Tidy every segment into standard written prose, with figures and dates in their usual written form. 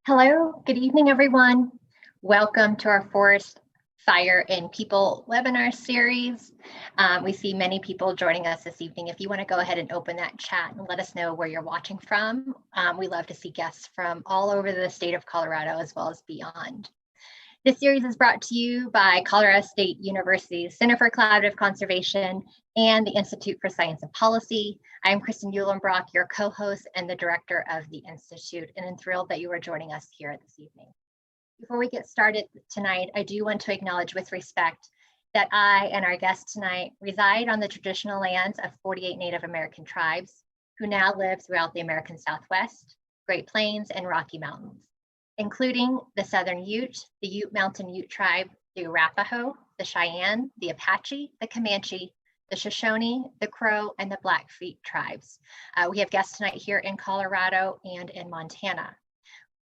Hello, good evening, everyone. Welcome to our Forest Fire and People webinar series. We see many people joining us this evening. If you want to go ahead and open that chat and let us know where you're watching from, we love to see guests from all over the state of Colorado as well as beyond. This series is brought to you by Colorado State University's Center for Collaborative Conservation and the Institute for Science and Policy. I'm Kristen Uhlenbrock, your co-host and the director of the Institute, and I'm thrilled that you are joining us here this evening. Before we get started tonight, I do want to acknowledge with respect that I and our guests tonight reside on the traditional lands of 48 Native American tribes who now live throughout the American Southwest, Great Plains, and Rocky Mountains, including the Southern Ute, the Ute Mountain Ute tribe, the Arapaho, the Cheyenne, the Apache, the Comanche, the Shoshone, the Crow, and the Blackfeet tribes. We have guests tonight here in Colorado and in Montana.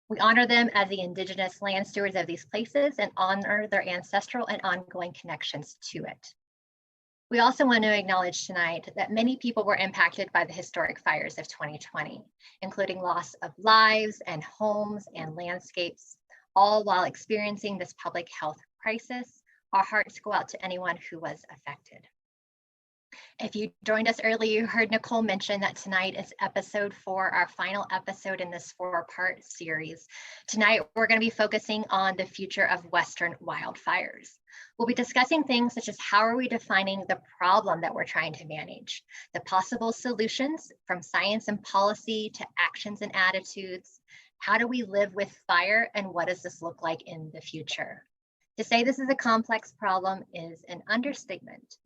We honor them as the indigenous land stewards of these places and honor their ancestral and ongoing connections to it. We also want to acknowledge tonight that many people were impacted by the historic fires of 2020, including loss of lives and homes and landscapes, all while experiencing this public health crisis. Our hearts go out to anyone who was affected. If you joined us early, you heard Nicole mention that tonight is episode 4, our final episode in this 4-part series. Tonight, we're going to be focusing on the future of Western wildfires. We'll be discussing things such as how are we defining the problem that we're trying to manage, the possible solutions from science and policy to actions and attitudes, how do we live with fire, and what does this look like in the future? To say this is a complex problem is an understatement.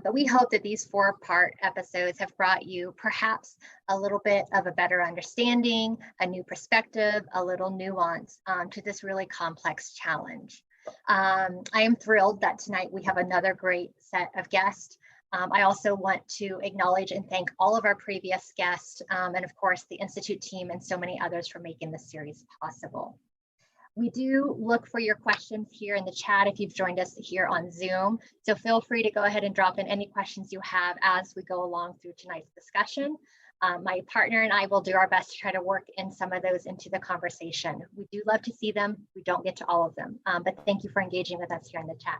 But we hope that these 4-part episodes have brought you perhaps a little bit of a better understanding, a new perspective, a little nuance to this really complex challenge. I am thrilled that tonight we have another great set of guests. I also want to acknowledge and thank all of our previous guests and of course the Institute team and so many others for making this series possible. We do look for your questions here in the chat if you've joined us here on Zoom. So feel free to go ahead and drop in any questions you have as we go along through tonight's discussion. My partner and I will do our best to try to work in some of those into the conversation. We do love to see them. We don't get to all of them, but thank you for engaging with us here in the chat.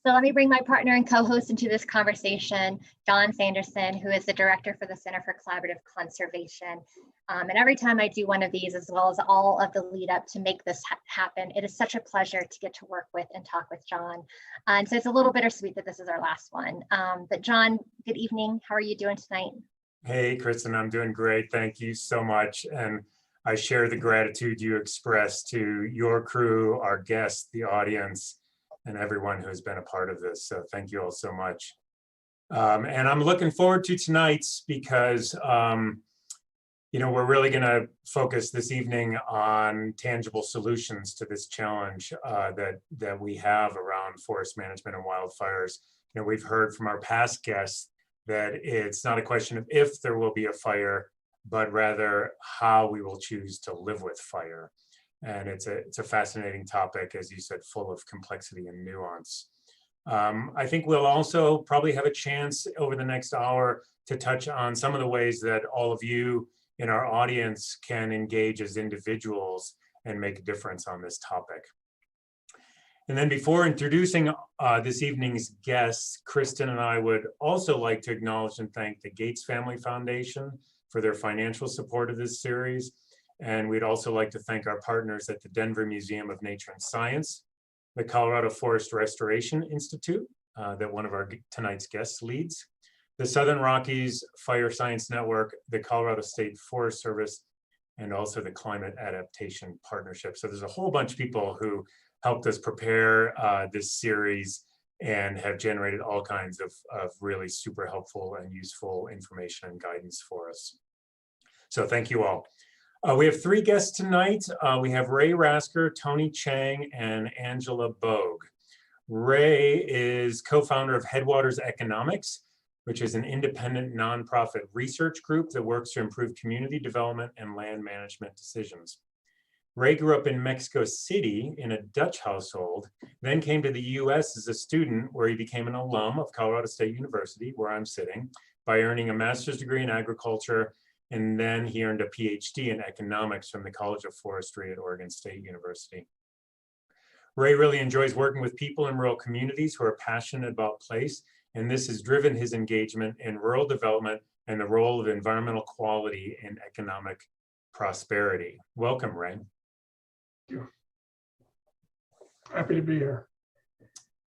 So let me bring my partner and co-host into this conversation, John Sanderson, who is the director for the Center for Collaborative Conservation. And every time I do one of these, as well as all of the lead up to make this happen, it is such a pleasure to get to work with and talk with John. And so it's a little bittersweet that this is our last one. But John, good evening. How are you doing tonight? Hey, Kristen, I'm doing great. Thank you so much. And I share the gratitude you expressed to your crew, our guests, the audience, and everyone who has been a part of this. So thank you all so much. And I'm looking forward to tonight's because, we're really going to focus this evening on tangible solutions to this challenge that we have around forest management and wildfires. We've heard from our past guests that it's not a question of if there will be a fire, but rather how we will choose to live with fire. And it's a fascinating topic, as you said, full of complexity and nuance. I think we'll also probably have a chance over the next hour to touch on some of the ways that all of you in our audience can engage as individuals and make a difference on this topic. And then before introducing this evening's guests, Kristen and I would also like to acknowledge and thank the Gates Family Foundation for their financial support of this series. And we'd also like to thank our partners at the Denver Museum of Nature and Science, the Colorado Forest Restoration Institute, that one of our tonight's guests leads, the Southern Rockies Fire Science Network, the Colorado State Forest Service, and also the Climate Adaptation Partnership. So there's a whole bunch of people who helped us prepare this series and have generated all kinds of really super helpful and useful information and guidance for us. So thank you all. We have 3 guests tonight. We have Ray Rasker, Tony Cheng, and Angela Boag. Ray is co-founder of Headwaters Economics, which is an independent nonprofit research group that works to improve community development and land management decisions. Ray grew up in Mexico City in a Dutch household, then came to the US as a student where he became an alum of Colorado State University, where I'm sitting, by earning a master's degree in agriculture and then he earned a PhD in economics from the College of Forestry at Oregon State University. Ray really enjoys working with people in rural communities who are passionate about place, and this has driven his engagement in rural development and the role of environmental quality in economic prosperity. Welcome, Ray. Thank you. Happy to be here.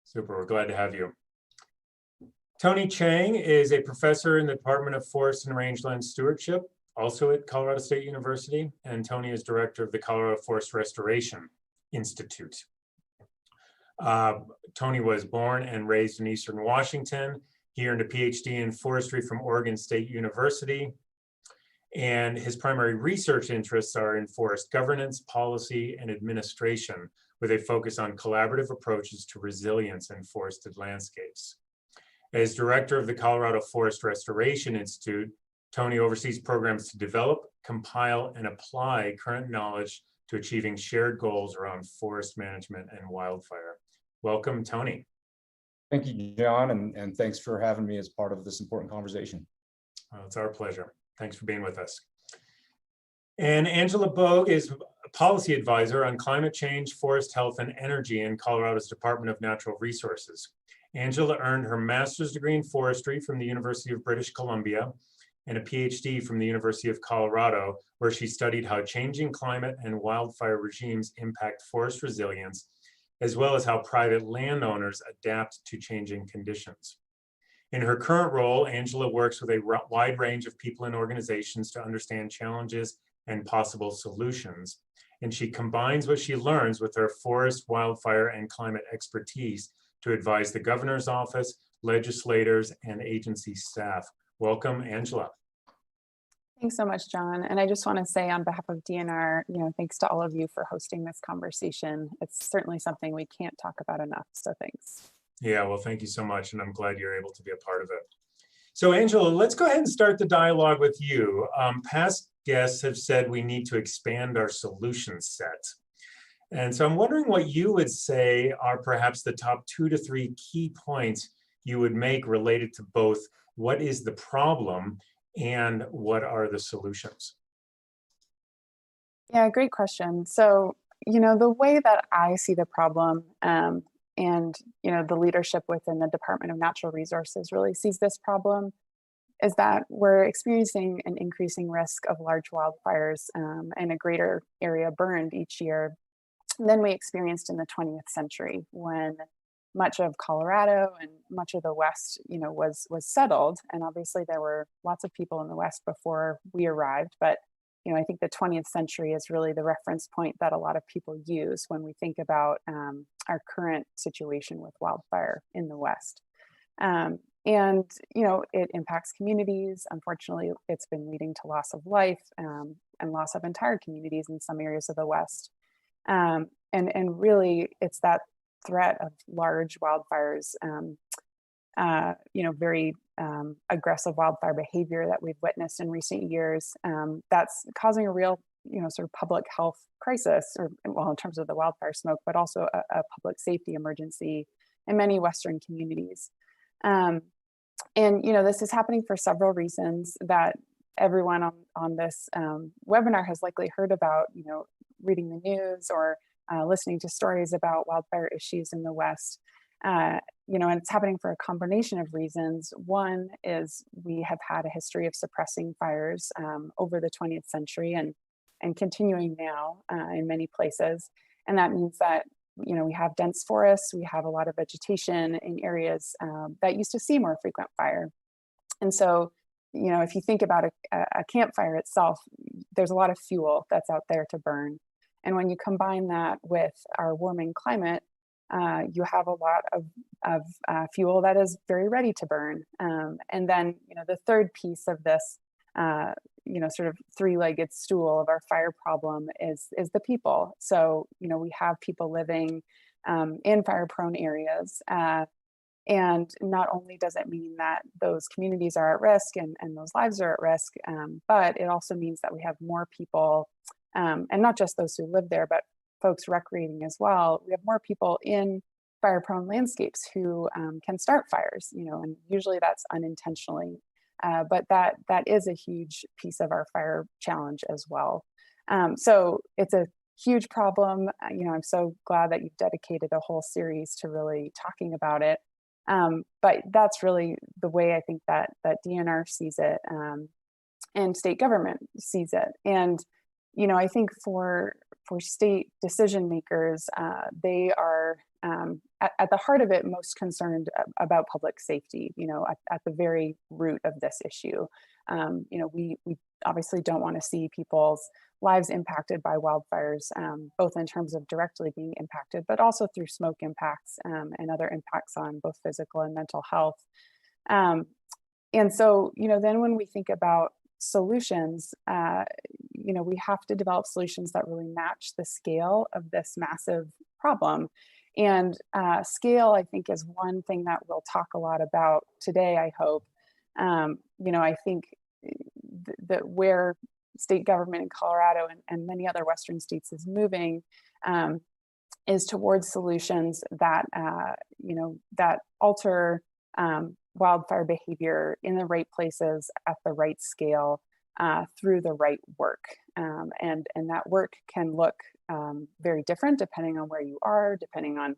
Super, we're glad to have you. Tony Cheng is a professor in the Department of Forest and Rangeland Stewardship, also at Colorado State University, and Tony is director of the Colorado Forest Restoration Institute. Tony was born and raised in Eastern Washington. He earned a PhD in forestry from Oregon State University, and his primary research interests are in forest governance, policy, and administration, with a focus on collaborative approaches to resilience in forested landscapes. As director of the Colorado Forest Restoration Institute, Tony oversees programs to develop, compile, and apply current knowledge to achieving shared goals around forest management and wildfire. Welcome, Tony. Thank you, John, and thanks for having me as part of this important conversation. It's our pleasure. Thanks for being with us. And Angela Boag is a policy advisor on climate change, forest health, and energy in Colorado's Department of Natural Resources. Angela earned her master's degree in forestry from the University of British Columbia and a PhD from the University of Colorado, where she studied how changing climate and wildfire regimes impact forest resilience, as well as how private landowners adapt to changing conditions. In her current role, Angela works with a wide range of people and organizations to understand challenges and possible solutions. And she combines what she learns with her forest, wildfire, and climate expertise to advise the governor's office, legislators, and agency staff. Welcome, Angela. Thanks so much, John. And I just want to say on behalf of DNR, thanks to all of you for hosting this conversation. It's certainly something we can't talk about enough, so thanks. Yeah, well, thank you so much, and I'm glad you're able to be a part of it. So Angela, let's go ahead and start the dialogue with you. Past guests have said we need to expand our solution set. And so I'm wondering what you would say are perhaps the top 2 to 3 key points you would make related to both what is the problem and what are the solutions? Yeah, great question. So, the way that I see the problem and, the leadership within the Department of Natural Resources really sees this problem is that we're experiencing an increasing risk of large wildfires and a greater area burned each year than we experienced in the 20th century, when much of Colorado and much of the West, was settled. And obviously there were lots of people in the West before we arrived. But, I think the 20th century is really the reference point that a lot of people use when we think about our current situation with wildfire in the West. And, it impacts communities. Unfortunately, it's been leading to loss of life and loss of entire communities in some areas of the West. And really, it's that threat of large wildfires, very aggressive wildfire behavior that we've witnessed in recent years, that's causing a real, sort of public health crisis, in terms of the wildfire smoke, but also a public safety emergency in many Western communities. This is happening for several reasons that everyone on this webinar has likely heard about, reading the news or listening to stories about wildfire issues in the West. And it's happening for a combination of reasons. One is we have had a history of suppressing fires over the 20th century and continuing now in many places. And that means that, we have dense forests, we have a lot of vegetation in areas that used to see more frequent fire. And so, if you think about a campfire itself, there's a lot of fuel that's out there to burn. And when you combine that with our warming climate, you have a lot of fuel that is very ready to burn. And then, the third piece of this, sort of three-legged stool of our fire problem is the people. So, we have people living in fire-prone areas. And not only does it mean that those communities are at risk and those lives are at risk, but it also means that we have more people, and not just those who live there, but folks recreating as well. We have more people in fire-prone landscapes who can start fires, and usually that's unintentionally. but that is a huge piece of our fire challenge as well. So it's a huge problem. I'm so glad that you've dedicated a whole series to really talking about it. But that's really the way I think that DNR sees it, and state government sees it. And I think for state decision makers, they are at the heart of it most concerned about public safety. At the very root of this issue. We obviously don't want to see people's lives impacted by wildfires, both in terms of directly being impacted, but also through smoke impacts and other impacts on both physical and mental health. And so, then when we think about solutions, we have to develop solutions that really match the scale of this massive problem. And scale, I think, is one thing that we'll talk a lot about today, I hope. I think that where state government in Colorado and many other Western states is moving is towards solutions that, that alter wildfire behavior in the right places at the right scale through the right work. And that work can look very different depending on where you are, depending on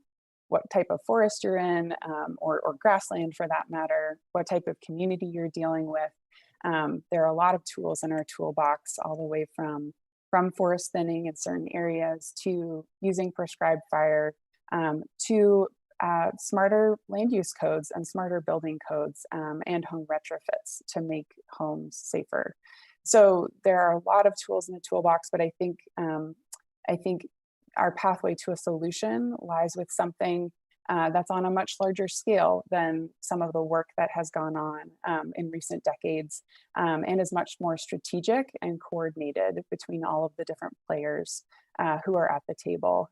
what type of forest you're in, or grassland for that matter, what type of community you're dealing with. There are a lot of tools in our toolbox, all the way from forest thinning in certain areas to using prescribed fire, to smarter land use codes and smarter building codes, and home retrofits to make homes safer. So there are a lot of tools in the toolbox, but I think our pathway to a solution lies with something that's on a much larger scale than some of the work that has gone on in recent decades, and is much more strategic and coordinated between all of the different players who are at the table.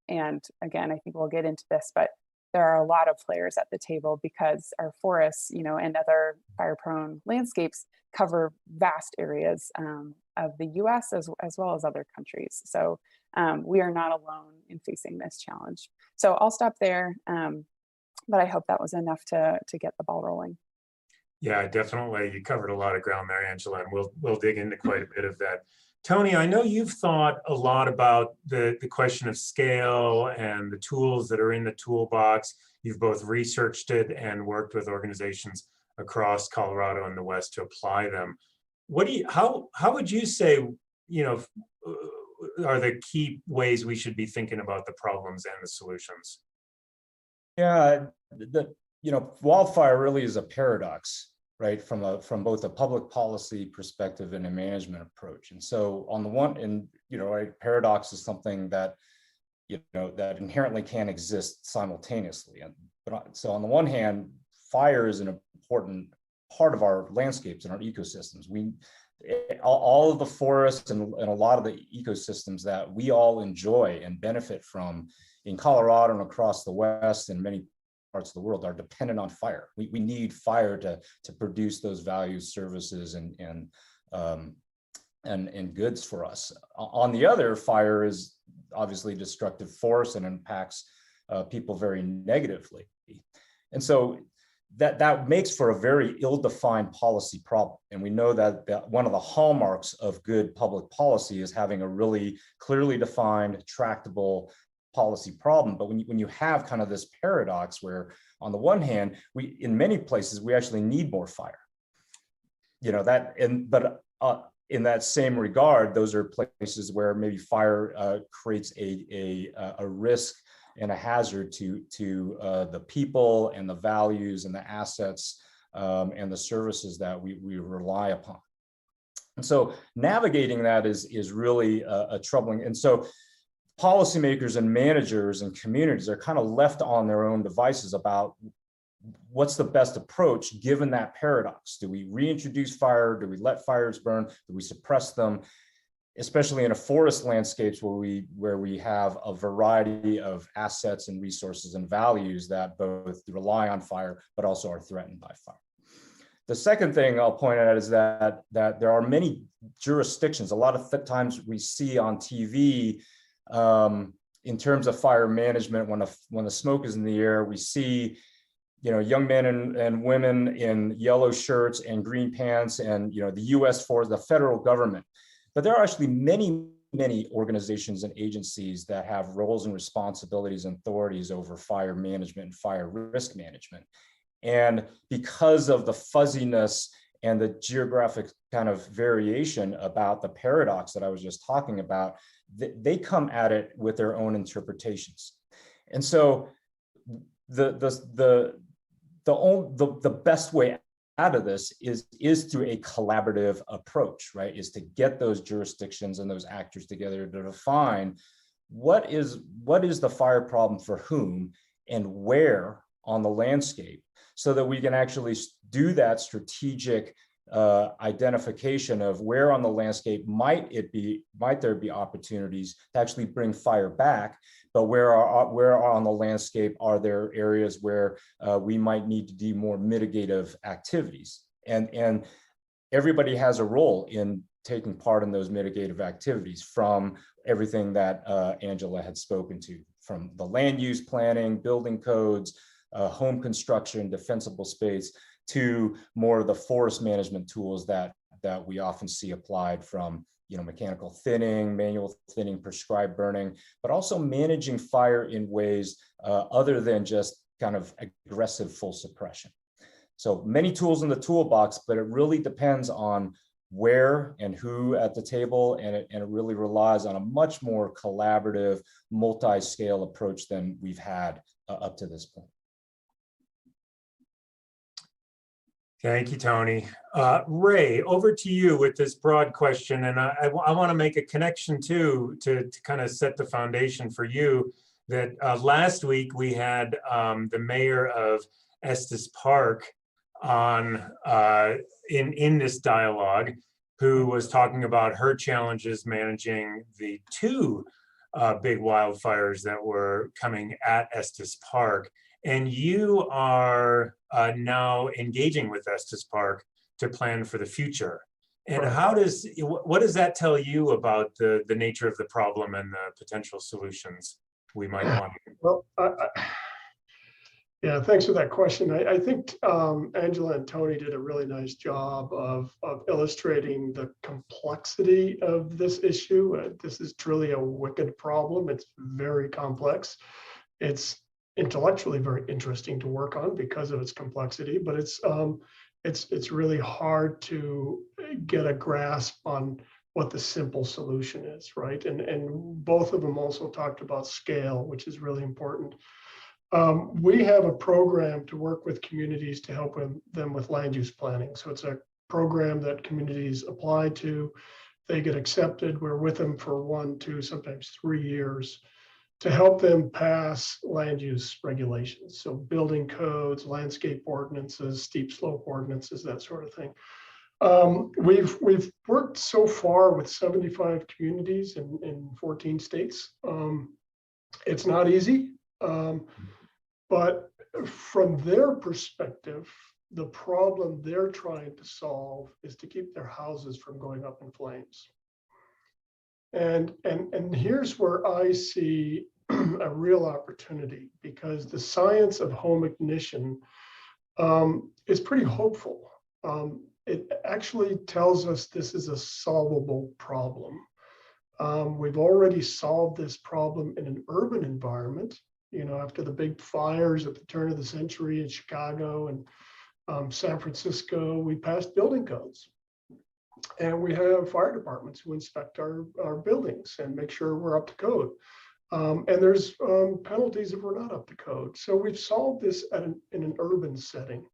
And again, I think we'll get into this, but there are a lot of players at the table because our forests, and other fire-prone landscapes cover vast areas of the US as well as other countries. So we are not alone in facing this challenge. So I'll stop there, but I hope that was enough to get the ball rolling. Yeah, definitely. You covered a lot of ground there, Angela, and we'll dig into quite a bit of that. Tony, I know you've thought a lot about the question of scale and the tools that are in the toolbox. You've both researched it and worked with organizations across Colorado and the West to apply them. How would you say, are the key ways we should be thinking about the problems and the solutions? Yeah, wildfire really is a paradox, right? From both a public policy perspective and a management approach. And so on the one, and a paradox is something that that inherently can't exist simultaneously. So on the one hand, fire is an important part of our landscapes and our ecosystems. All of the forests and a lot of the ecosystems that we all enjoy and benefit from in Colorado and across the West and many parts of the world are dependent on fire. We need fire to produce those values, services, and goods for us. On the other, fire is obviously destructive force and impacts people very negatively. And so that makes for a very ill-defined policy problem. And we know that one of the hallmarks of good public policy is having a really clearly defined, tractable policy problem. But when you have kind of this paradox where on the one hand, in many places, we actually need more fire. In that same regard, those are places where maybe fire creates a risk and a hazard to the people and the values and the assets and the services that we rely upon. And so navigating that is really a troubling. And so policymakers and managers and communities are kind of left on their own devices about what's the best approach given that paradox. Do we reintroduce fire? Do we let fires burn? Do we suppress them? Especially in a forest landscapes where we have a variety of assets and resources and values that both rely on fire, but also are threatened by fire. The second thing I'll point out is that there are many jurisdictions. A lot of times we see on TV in terms of fire management, when the smoke is in the air, we see young men and women in yellow shirts and green pants, and the U.S. Force, the federal government. But there are actually many organizations and agencies that have roles and responsibilities and authorities over fire management and fire risk management. And because of the fuzziness and the geographic kind of variation about the paradox that I was just talking about, they come at it with their own interpretations. And so the best way out of this is through a collaborative approach, right? Is to get those jurisdictions and those actors together to define what is the fire problem for whom and where on the landscape, so that we can actually do that strategic identification of where on the landscape might there be opportunities to actually bring fire back, but where on the landscape are there areas where we might need to do more mitigative activities, and everybody has a role in taking part in those mitigative activities, from everything that Angela had spoken to, from the land use planning, building codes, home construction, defensible space, to more of the forest management tools that we often see applied, from mechanical thinning, manual thinning, prescribed burning, but also managing fire in ways other than just kind of aggressive full suppression. So many tools in the toolbox, but it really depends on where and who at the table, and it really relies on a much more collaborative, multi-scale approach than we've had up to this point. Thank you, Tony. Ray, over to you with this broad question. And I want to make a connection too, to kind of set the foundation for you, that last week we had the mayor of Estes Park on in this dialogue, who was talking about her challenges managing the two big wildfires that were coming at Estes Park. And you are now engaging with Estes Park to plan for the future. And what does that tell you about the nature of the problem and the potential solutions we might want? Well, yeah, thanks for that question. I think Angela and Tony did a really nice job of illustrating the complexity of this issue. This is truly a wicked problem. It's very complex. It's intellectually very interesting to work on because of its complexity, but it's really hard to get a grasp on what the simple solution is, right? And both of them also talked about scale, which is really important. We have a program to work with communities to help them with land use planning. So it's a program that communities apply to. They get accepted. We're with them for 1, 2, sometimes 3 years to help them pass land use regulations. So building codes, landscape ordinances, steep slope ordinances, that sort of thing. We've worked so far with 75 communities in 14 states. It's not easy, but from their perspective, the problem they're trying to solve is to keep their houses from going up in flames. And here's where I see a real opportunity, because the science of home ignition is pretty hopeful. It actually tells us this is a solvable problem. We've already solved this problem in an urban environment. After the big fires at the turn of the century in Chicago and San Francisco, we passed building codes. And we have fire departments who inspect our buildings and make sure we're up to code. And there's penalties if we're not up to code. So we've solved this in an urban setting.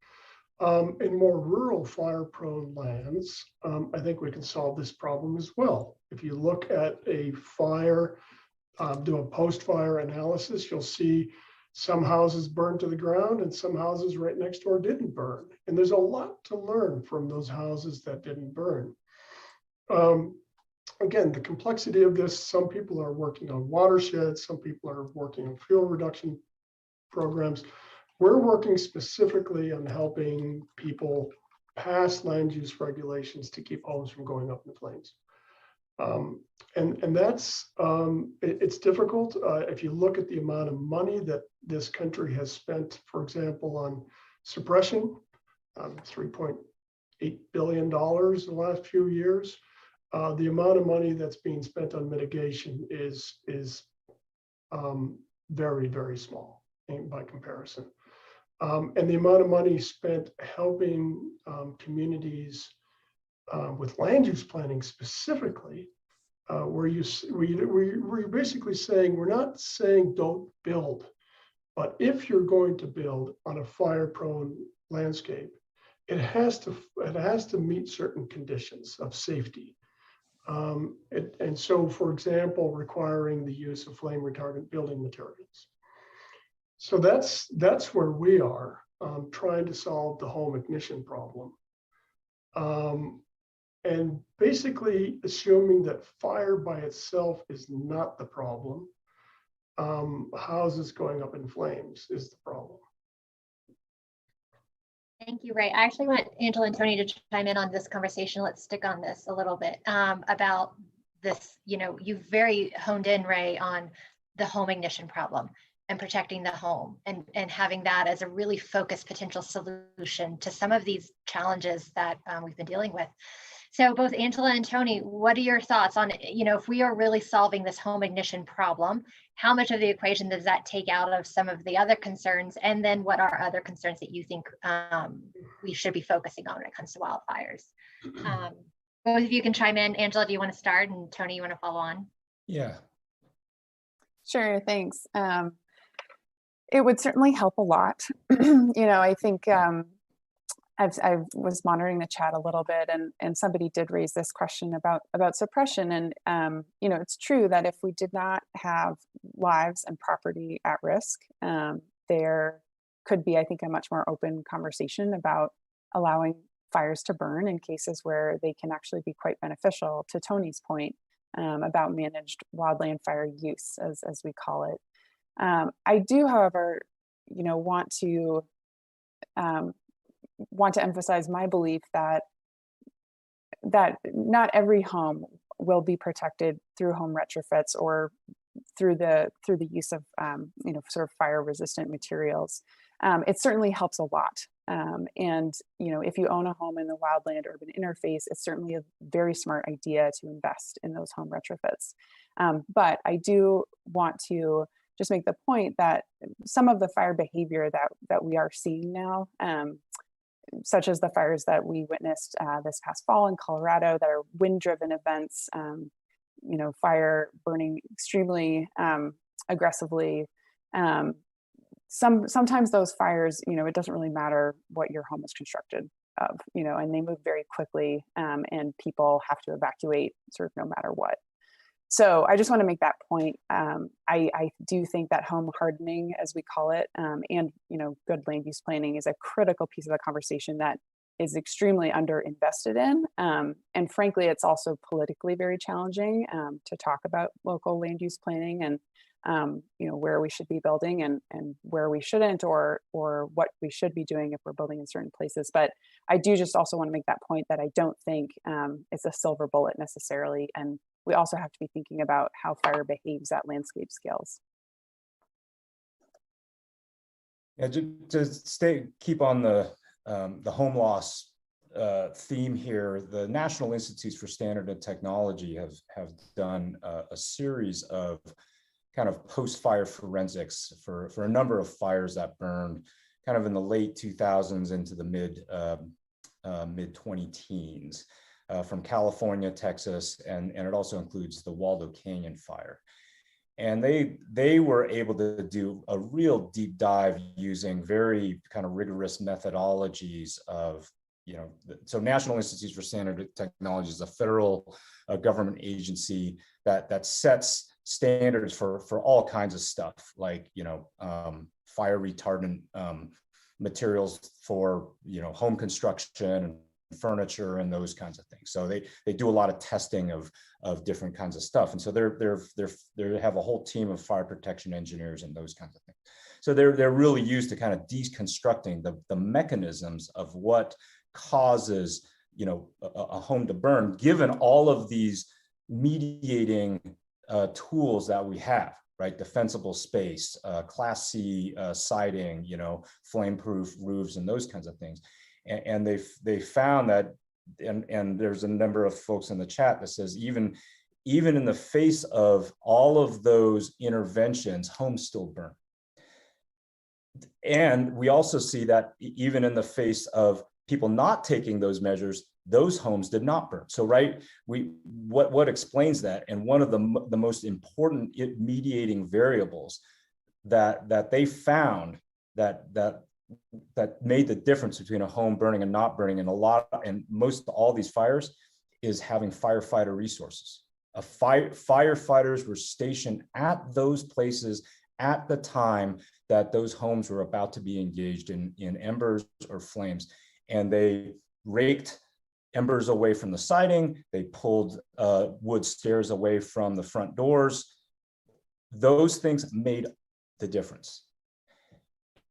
In more rural fire-prone lands, I think we can solve this problem as well. If you look at a fire, do a post-fire analysis, you'll see some houses burned to the ground and some houses right next door didn't burn. And there's a lot to learn from those houses that didn't burn. Again, the complexity of this, some people are working on watersheds, some people are working on fuel reduction programs. We're working specifically on helping people pass land use regulations to keep homes from going up in flames. And that's, it's difficult. If you look at the amount of money that this country has spent, for example, on suppression, $3.8 billion in the last few years. The amount of money that's being spent on mitigation is very, very small by comparison. And the amount of money spent helping communities with land use planning specifically, where we're basically saying, we're not saying don't build, but if you're going to build on a fire-prone landscape, it has to meet certain conditions of safety. And so, for example, requiring the use of flame retardant building materials. So that's where we are, trying to solve the home ignition problem. And basically assuming that fire by itself is not the problem. Houses going up in flames is the problem. Thank you, Ray. I actually want Angela and Tony to chime in on this conversation. Let's stick on this a little bit about this. You know, you've very honed in, Ray, on the home ignition problem and protecting the home and having that as a really focused potential solution to some of these challenges that we've been dealing with. So both Angela and Tony, what are your thoughts on, you know, if we are really solving this home ignition problem, how much of the equation does that take out of some of the other concerns? And then what are other concerns that you think we should be focusing on when it comes to wildfires? Both of you can chime in. Angela, do you want to start? And Tony, you want to follow on? Yeah. Sure, thanks. It would certainly help a lot. You know, I think I was monitoring the chat a little bit, and somebody did raise this question about suppression. And you know, it's true that if we did not have lives and property at risk, there could be, I think, a much more open conversation about allowing fires to burn in cases where they can actually be quite beneficial. To Tony's point about managed wildland fire use, as we call it. I do, however, you know, want to emphasize my belief that not every home will be protected through home retrofits or through the use of you know, sort of fire resistant materials. It certainly helps a lot. And you know, if you own a home in the wildland urban interface, it's certainly a very smart idea to invest in those home retrofits. But I do want to just make the point that some of the fire behavior that we are seeing now, such as the fires that we witnessed this past fall in Colorado, that are wind-driven events, you know, fire burning extremely aggressively. Sometimes those fires, you know, it doesn't really matter what your home is constructed of, you know, and they move very quickly, and people have to evacuate sort of no matter what. So I just want to make that point. I do think that home hardening, as we call it, and you know, good land use planning is a critical piece of the conversation that is extremely underinvested in. And frankly, it's also politically very challenging to talk about local land use planning and you know, where we should be building and where we shouldn't, or what we should be doing if we're building in certain places. But I do just also want to make that point that I don't think it's a silver bullet necessarily. And we also have to be thinking about how fire behaves at landscape scales. Yeah, to keep on the home loss theme here, the National Institutes for Standard and Technology have done a series of kind of post-fire forensics for a number of fires that burned kind of in the late 2000s into the mid-2010s. From California, Texas, and it also includes the Waldo Canyon fire. And they were able to do a real deep dive using very kind of rigorous methodologies of, you know, so National Institutes for Standard Technology is a federal government agency that sets standards for all kinds of stuff, like, you know, fire retardant materials for, you know, home construction and furniture and those kinds of things. So they do a lot of testing of different kinds of stuff, and so they have a whole team of fire protection engineers and those kinds of things. So they're really used to kind of deconstructing the mechanisms of what causes, you know, a home to burn, given all of these, mediating tools that we have, right? Defensible space, Class C siding, flame-proof roofs, and those kinds of things. And they found that, and there's a number of folks in the chat that says even in the face of all of those interventions, homes still burn. And we also see that even in the face of people not taking those measures, those homes did not burn. So, right, what explains that? And one of the most important mediating variables that they found that made the difference between a home burning and not burning, and most all these fires, is having firefighter resources. Firefighters were stationed at those places at the time that those homes were about to be engaged in embers or flames, and they raked embers away from the siding. They pulled wood stairs away from the front doors. Those things made the difference.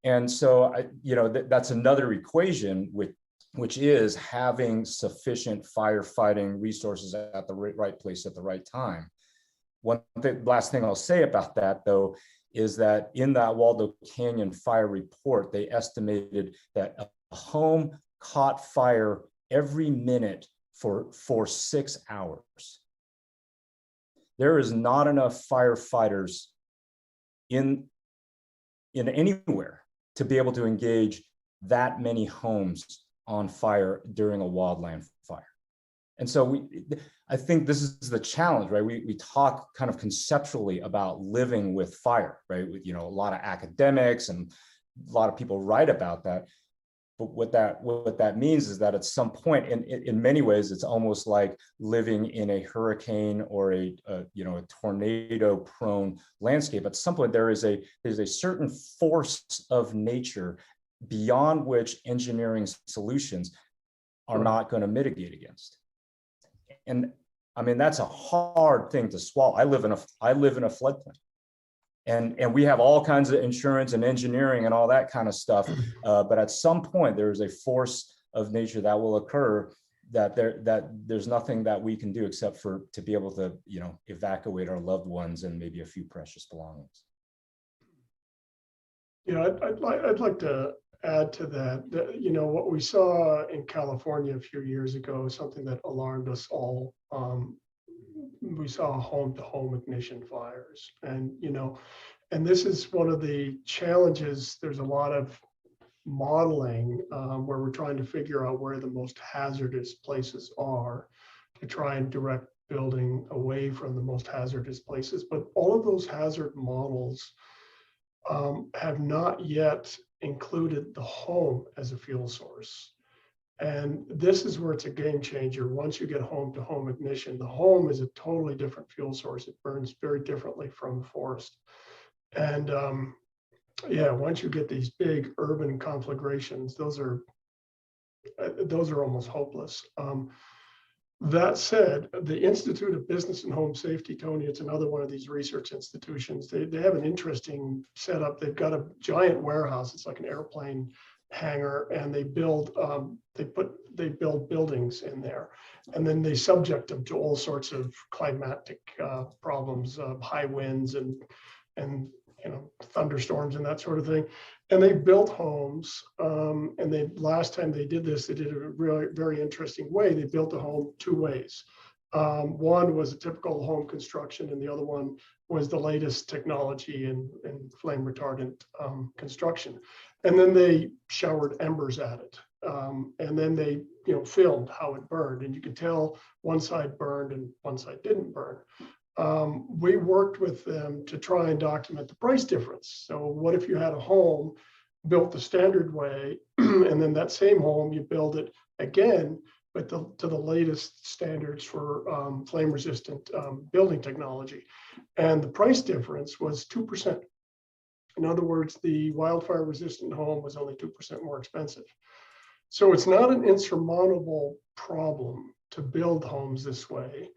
And so, that's another equation, which is having sufficient firefighting resources at the right place at the right time. Last thing I'll say about that, though, is that in that Waldo Canyon fire report, they estimated that a home caught fire every minute for 6 hours. There is not enough firefighters in anywhere to be able to engage that many homes on fire during a wildland fire. And so I think this is the challenge, right? We talk kind of conceptually about living with fire, right? With, a lot of academics and a lot of people write about that. But what that means is that at some point, in many ways, it's almost like living in a hurricane or a tornado-prone landscape. At some point, there's a certain force of nature beyond which engineering solutions are not going to mitigate against. And I mean, that's a hard thing to swallow. I live in a floodplain. And we have all kinds of insurance and engineering and all that kind of stuff. But at some point, there is a force of nature that will occur that there's nothing that we can do except for to be able to, evacuate our loved ones and maybe a few precious belongings. I'd like to add to that, what we saw in California a few years ago, something that alarmed us all. We saw home-to-home ignition fires, and this is one of the challenges. There's a lot of modeling where we're trying to figure out where the most hazardous places are to try and direct building away from the most hazardous places. But all of those hazard models have not yet included the home as a fuel source. And this is where it's a game changer. Once you get home-to-home ignition, the home is a totally different fuel source. It burns very differently from the forest. And once you get these big urban conflagrations, those are almost hopeless. That said, the Institute of Business and Home Safety, Tony, it's another one of these research institutions. They have an interesting setup. They've got a giant warehouse. It's like an airplane hangar, and they build buildings in there, and then they subject them to all sorts of climatic problems, high winds and thunderstorms and that sort of thing. And they built homes, and last time they did this, they did it a really very interesting way. They built a home two ways. One was a typical home construction, and the other one was the latest technology in flame retardant construction. And then they showered embers at it, and then they filmed how it burned, and you could tell one side burned and one side didn't burn. We worked with them to try and document the price difference. So what if you had a home built the standard way, and then that same home, you build it again, but to the latest standards for flame resistant building technology. And the price difference was 2%. In other words, the wildfire resistant home was only 2% more expensive. So it's not an insurmountable problem to build homes this way.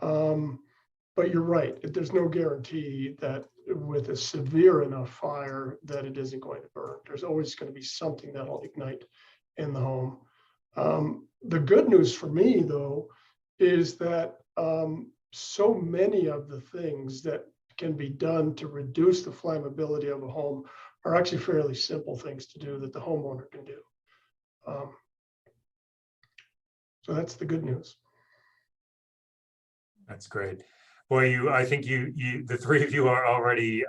But you're right, there's no guarantee that with a severe enough fire that it isn't going to burn. There's always going to be something that'll ignite in the home. The good news for me, though, is that so many of the things that can be done to reduce the flammability of a home are actually fairly simple things to do that the homeowner can do. So that's the good news. That's great. Boy, I think the three of you are already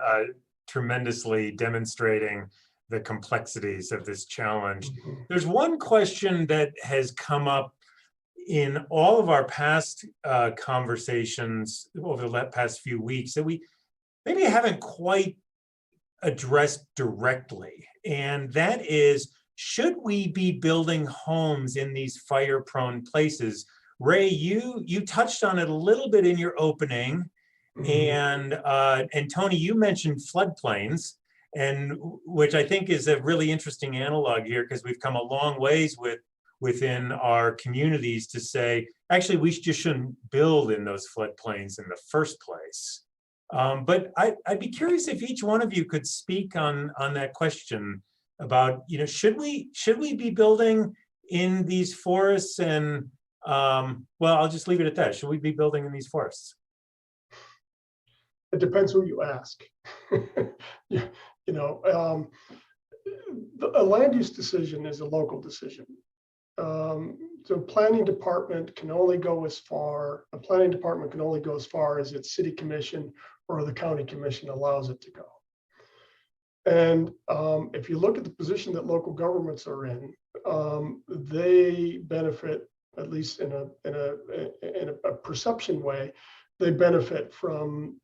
tremendously demonstrating the complexities of this challenge. Mhm. There's one question that has come up in all of our past conversations over the past few weeks that we maybe haven't quite addressed directly. And that is, should we be building homes in these fire-prone places? Ray, you touched on it a little bit in your opening, and Tony, you mentioned floodplains, and which I think is a really interesting analog here, because we've come a long ways within our communities to say, actually, we just shouldn't build in those floodplains in the first place. But I'd be curious if each one of you could speak on that question about, should we be building in these forests? And well, I'll just leave it at that. Should we be building in these forests? It depends who you ask. A land use decision is a local decision. So planning department can only go as far, a planning department can only go as far as its city commission or the county commission allows it to go. And if you look at the position that local governments are in, they benefit, at least in a perception way, they benefit from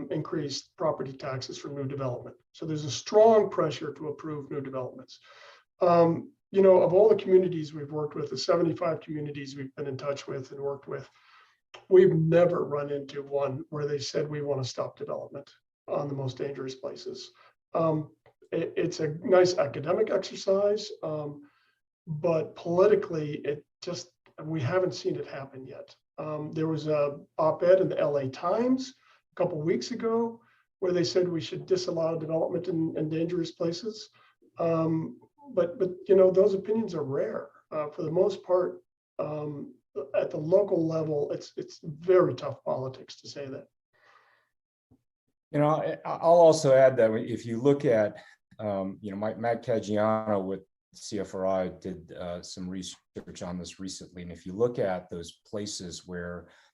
increased property taxes from new development. So there's a strong pressure to approve new developments. Of all the communities we've worked with, the 75 communities we've been in touch with and worked with, we've never run into one where they said we want to stop development on the most dangerous places. It's a nice academic exercise, but politically, we haven't seen it happen yet. There was a op-ed in the LA Times a couple of weeks ago where they said we should disallow development in dangerous places. But those opinions are rare. For the most part, at the local level, it's very tough politics to say that. I'll also add that if you look at, Matt Caggiano with CFRI did some research on this recently, and if you look at those places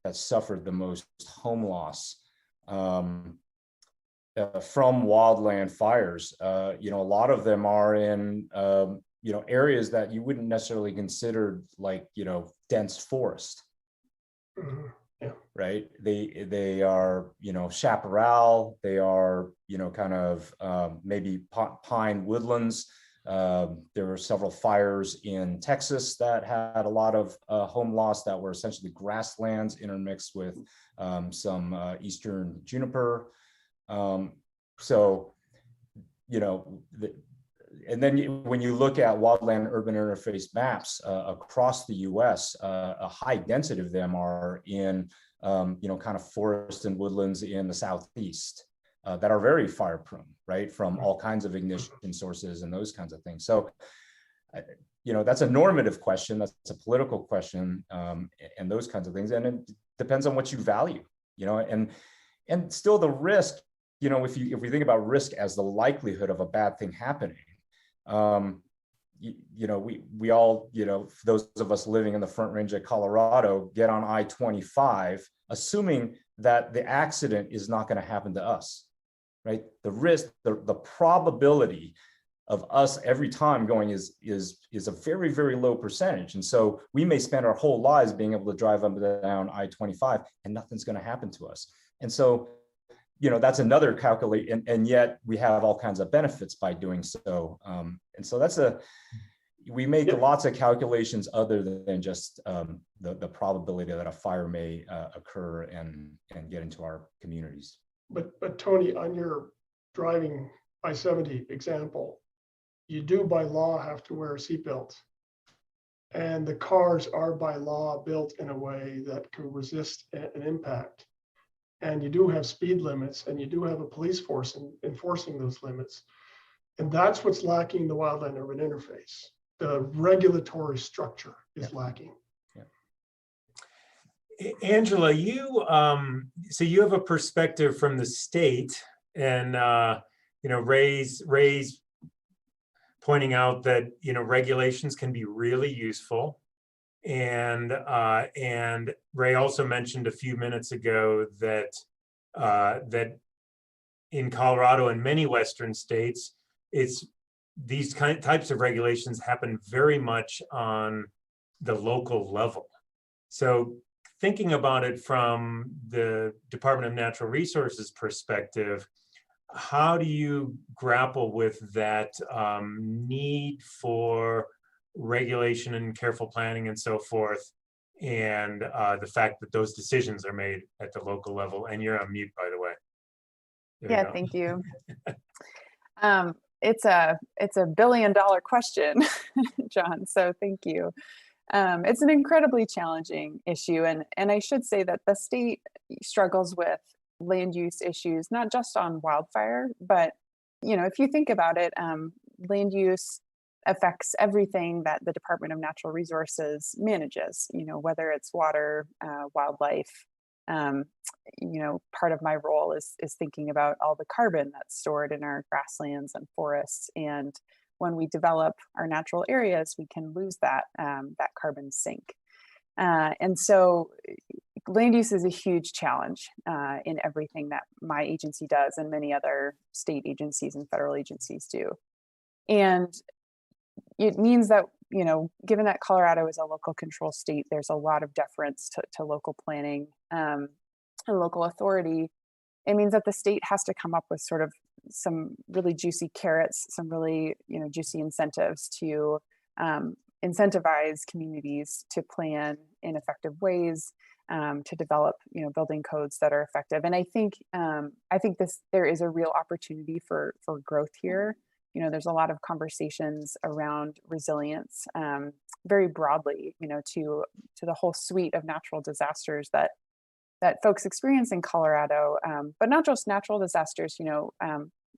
that suffered the most home loss from wildland fires, a lot of them are in areas that you wouldn't necessarily consider like dense forest. Mm-hmm. Yeah. Right. They are chaparral. They are kind of maybe pine woodlands. There were several fires in Texas that had a lot of home loss that were essentially grasslands intermixed with some eastern juniper. And then when you look at wildland-urban interface maps across the U.S., a high density of them are in, kind of forest and woodlands in the southeast that are very fire prone, right, from all kinds of ignition sources and those kinds of things. So, that's a normative question, that's a political question, and those kinds of things, and it depends on what you value, and still the risk. If we think about risk as the likelihood of a bad thing happening, we all, those of us living in the Front Range of Colorado, get on I-25, assuming that the accident is not going to happen to us, right? The risk, the probability of us every time going is a very, very low percentage. And so we may spend our whole lives being able to drive up and down I-25 and nothing's going to happen to us. And so that's another calculate, and yet we have all kinds of benefits by doing so. And so we make lots of calculations other than just the probability that a fire may occur and get into our communities. But Tony, on your driving I-70 example, you do by law have to wear a seatbelt. And the cars are by law built in a way that can resist an impact. And you do have speed limits, and you do have a police force enforcing those limits. And that's what's lacking the wildland-urban interface. The regulatory structure is lacking. Angela, so you have a perspective from the state, and Ray's pointing out that regulations can be really useful, and Ray also mentioned a few minutes ago that in Colorado and many Western states, these types of regulations happen very much on the local level. So thinking about it from the Department of Natural Resources perspective, how do you grapple with that need for regulation and careful planning and so forth, and the fact that those decisions are made at the local level? And you're on mute, by the way. Yeah, thank you. It's a $1 billion question, John. So thank you. It's an incredibly challenging issue, and I should say that the state struggles with land use issues, not just on wildfire, but if you think about it, land use affects everything that the Department of Natural Resources manages. Whether it's water, wildlife. Part of my role is thinking about all the carbon that's stored in our grasslands and forests, and when we develop our natural areas, we can lose that carbon sink. And so land use is a huge challenge in everything that my agency does and many other state agencies and federal agencies do. And it means that, given that Colorado is a local control state, there's a lot of deference to local planning and local authority. It means that the state has to come up with sort of some really juicy carrots, some really juicy incentives to incentivize communities to plan in effective ways, to develop building codes that are effective. And I think there is a real opportunity for growth here. There's a lot of conversations around resilience, very broadly, to the whole suite of natural disasters that folks experience in Colorado, but not just natural disasters,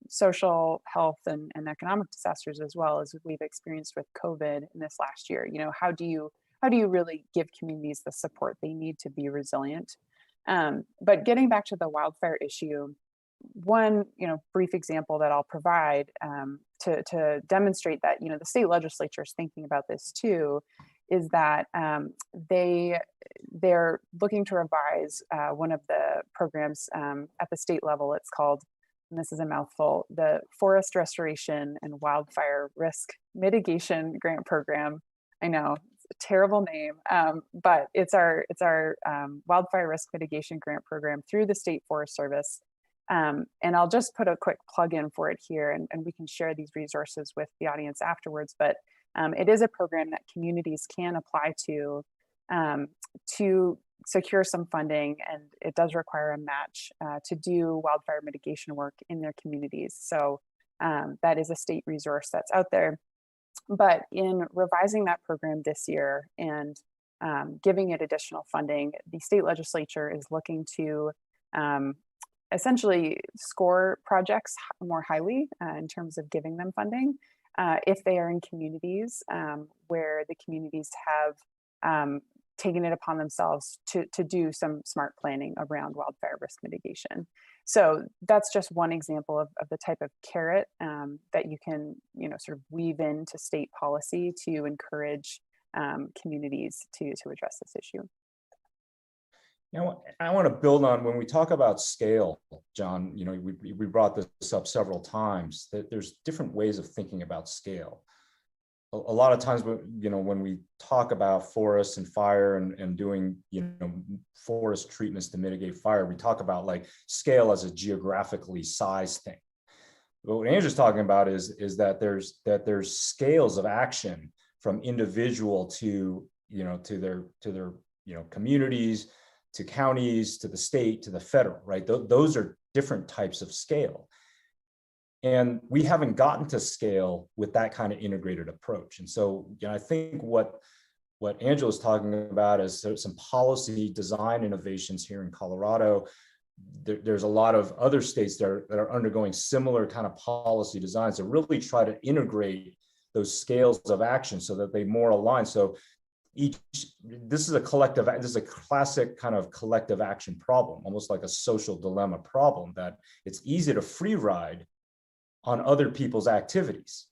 social, health, and economic disasters as well, as we've experienced with COVID in this last year. How do you really give communities the support they need to be resilient? But getting back to the wildfire issue, one brief example that I'll provide to demonstrate that the state legislature is thinking about this too, is that they're looking to revise one of the programs at the state level. It's called, and this is a mouthful, the Forest Restoration and Wildfire Risk Mitigation Grant Program. I know it's a terrible name, but it's our Wildfire Risk Mitigation Grant Program through the State Forest Service. And I'll just put a quick plug in for it here, and we can share these resources with the audience afterwards. But it is a program that communities can apply to secure some funding, and it does require a match to do wildfire mitigation work in their communities. So that is a state resource that's out there. But in revising that program this year and giving it additional funding, the state legislature is looking to essentially score projects more highly in terms of giving them funding if they are in communities where the communities have taken it upon themselves to do some smart planning around wildfire risk mitigation. So that's just one example of the type of carrot that you can sort of weave into state policy to encourage communities to address this issue. I want to build on when we talk about scale, John. We brought this up several times, that there's different ways of thinking about scale. A lot of times, when we talk about forests and fire and doing forest treatments to mitigate fire, we talk about like scale as a geographically sized thing. But what Andrew's talking about is that there's scales of action from individual to their communities, to counties, to the state, to the federal, right? Those are different types of scale. And we haven't gotten to scale with that kind of integrated approach. And so I think what Angela's talking about is some policy design innovations here in Colorado. There's a lot of other states that are undergoing similar kind of policy designs to really try to integrate those scales of action so that they more align. So this is a classic kind of collective action problem, almost like a social dilemma problem, that it's easy to free ride on other people's activities,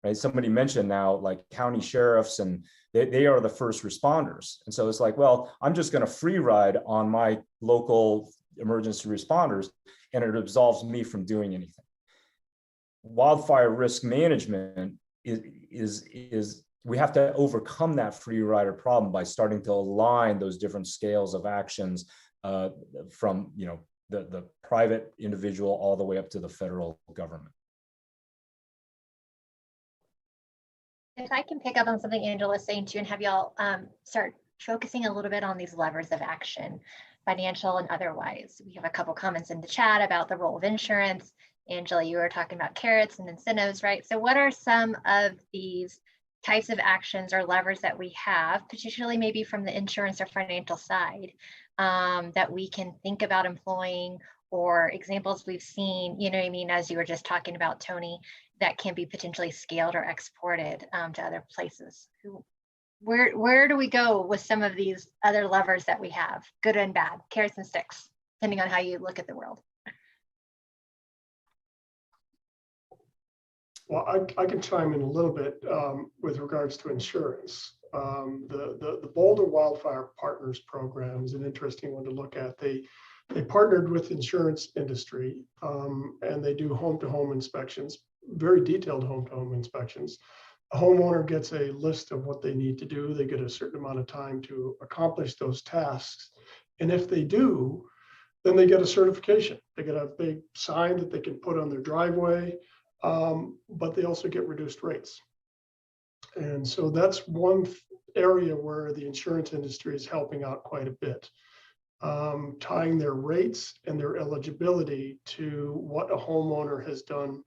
right? Somebody mentioned now, like county sheriffs, and they are the first responders. And so it's like, well, I'm just going to free ride on my local emergency responders, and it absolves me from doing anything. Wildfire risk management is we have to overcome that free rider problem by starting to align those different scales of actions from the private individual all the way up to the federal government. If I can pick up on something Angela is saying too, and have y'all start focusing a little bit on these levers of action, financial and otherwise. We have a couple comments in the chat about the role of insurance. Angela, you were talking about carrots and incentives, right? So what are some of these types of actions or levers that we have, particularly maybe from the insurance or financial side, that we can think about employing, or examples we've seen, you know what I mean, as you were just talking about, Tony, that can be potentially scaled or exported to other places? Where do we go with some of these other levers that we have, good and bad, carrots and sticks, depending on how you look at the world? Well, I can chime in a little bit with regards to insurance. The Boulder Wildfire Partners program is an interesting one to look at. They partnered with insurance industry, and they do home-to-home inspections, very detailed home-to-home inspections. A homeowner gets a list of what they need to do. They get a certain amount of time to accomplish those tasks. And if they do, then they get a certification. They get a big sign that they can put on their driveway, but they also get reduced rates. And so that's one area where the insurance industry is helping out quite a bit, tying their rates and their eligibility to what a homeowner has done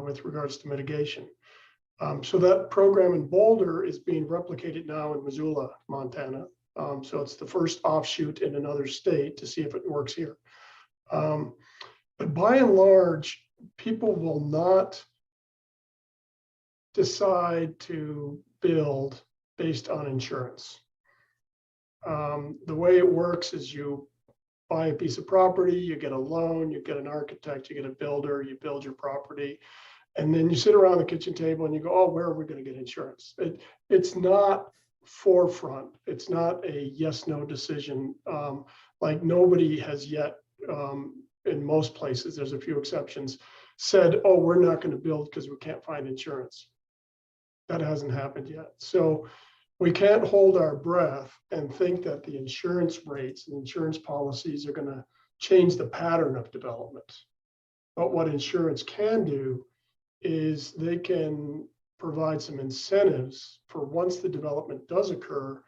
with regards to mitigation. So that program in Boulder is being replicated now in Missoula, Montana. So it's the first offshoot in another state to see if it works here. But by and large, people will not decide to build based on insurance. The way it works is you buy a piece of property, you get a loan, you get an architect, you get a builder, you build your property, and then you sit around the kitchen table and you go, oh, where are we going to get insurance? It's not forefront. It's not a yes/no decision. Like nobody has yet, in most places, there's a few exceptions, said, oh, we're not going to build because we can't find insurance. That hasn't happened yet. So we can't hold our breath and think that the insurance rates and insurance policies are going to change the pattern of development. But what insurance can do is they can provide some incentives for, once the development does occur,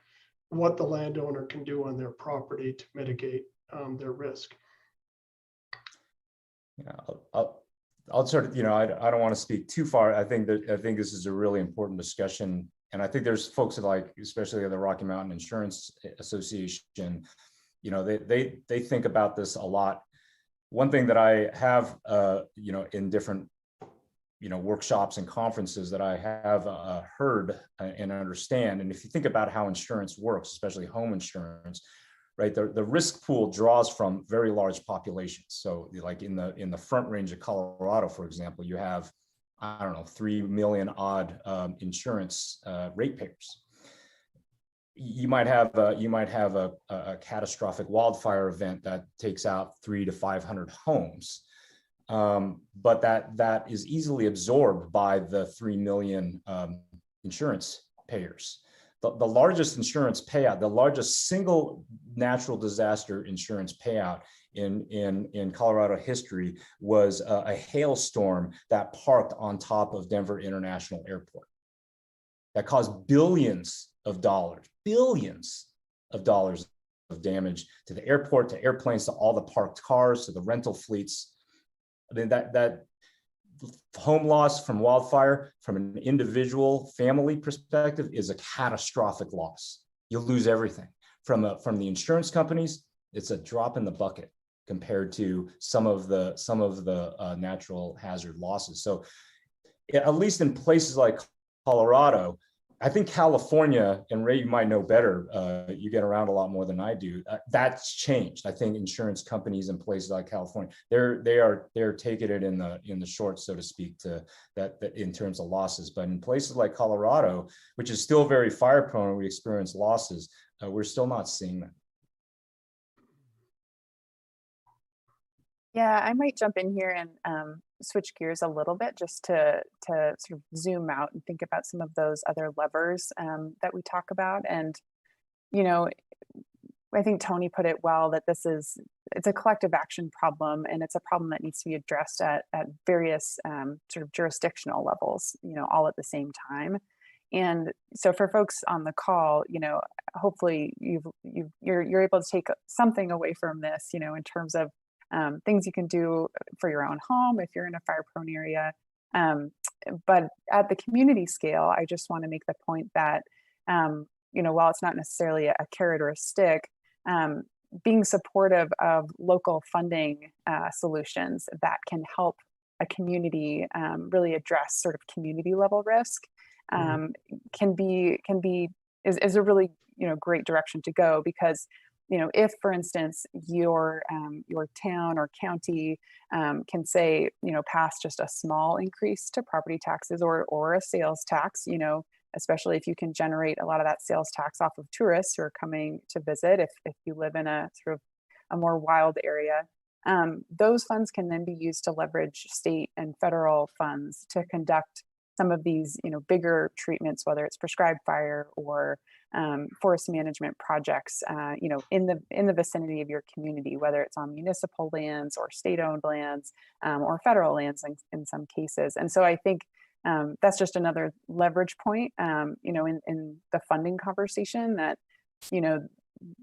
what the landowner can do on their property to mitigate their risk. Yeah, I'll sort of, I don't want to speak too far. I think this is a really important discussion, and I think there's folks that, like, especially the Rocky Mountain Insurance Association, they think about this a lot. One thing that I have, in different, workshops and conferences that I have heard and understand, and if you think about how insurance works, especially home insurance, right, the risk pool draws from very large populations. So like in the Front Range of Colorado, for example, you have, 3 million odd insurance ratepayers. You might have a catastrophic wildfire event that takes out 300 to 500 homes, but that is easily absorbed by the 3 million insurance payers. The largest insurance payout, the largest single natural disaster insurance payout in Colorado history was a hailstorm that parked on top of Denver International Airport. That caused billions of dollars of damage to the airport, to airplanes, to all the parked cars, to the rental fleets. I mean, that home loss from wildfire, from an individual family perspective, is a catastrophic loss. You'll lose everything. From the insurance companies, it's a drop in the bucket compared to some of the natural hazard losses. So at least in places like Colorado, I think California, and Ray, you might know better, you get around a lot more than I do. That's changed. I think insurance companies in places like California, they're taking it in the short, so to speak, to that in terms of losses. But in places like Colorado, which is still very fire prone, we experience losses. We're still not seeing that. Yeah, I might jump in here and switch gears a little bit just to sort of zoom out and think about some of those other levers that we talk about. And, you know, I think Tony put it well that it's a collective action problem, and it's a problem that needs to be addressed at various sort of jurisdictional levels, you know, all at the same time. And so for folks on the call, you know, hopefully you're able to take something away from this, you know, in terms of things you can do for your own home if you're in a fire prone area. But at the community scale, I just want to make the point that, you know, while it's not necessarily a carrot or a stick, being supportive of local funding solutions that can help a community really address sort of community level risk is a really, you know, great direction to go. Because, you know, if, for instance, your town or county can say, you know, pass just a small increase to property taxes or a sales tax, you know, especially if you can generate a lot of that sales tax off of tourists who are coming to visit, if you live in a sort of a more wild area, those funds can then be used to leverage state and federal funds to conduct some of these, you know, bigger treatments, whether it's prescribed fire or forest management projects, you know, in the vicinity of your community, whether it's on municipal lands or state-owned lands or federal lands in some cases. And so I think that's just another leverage point, you know, in the funding conversation, that, you know,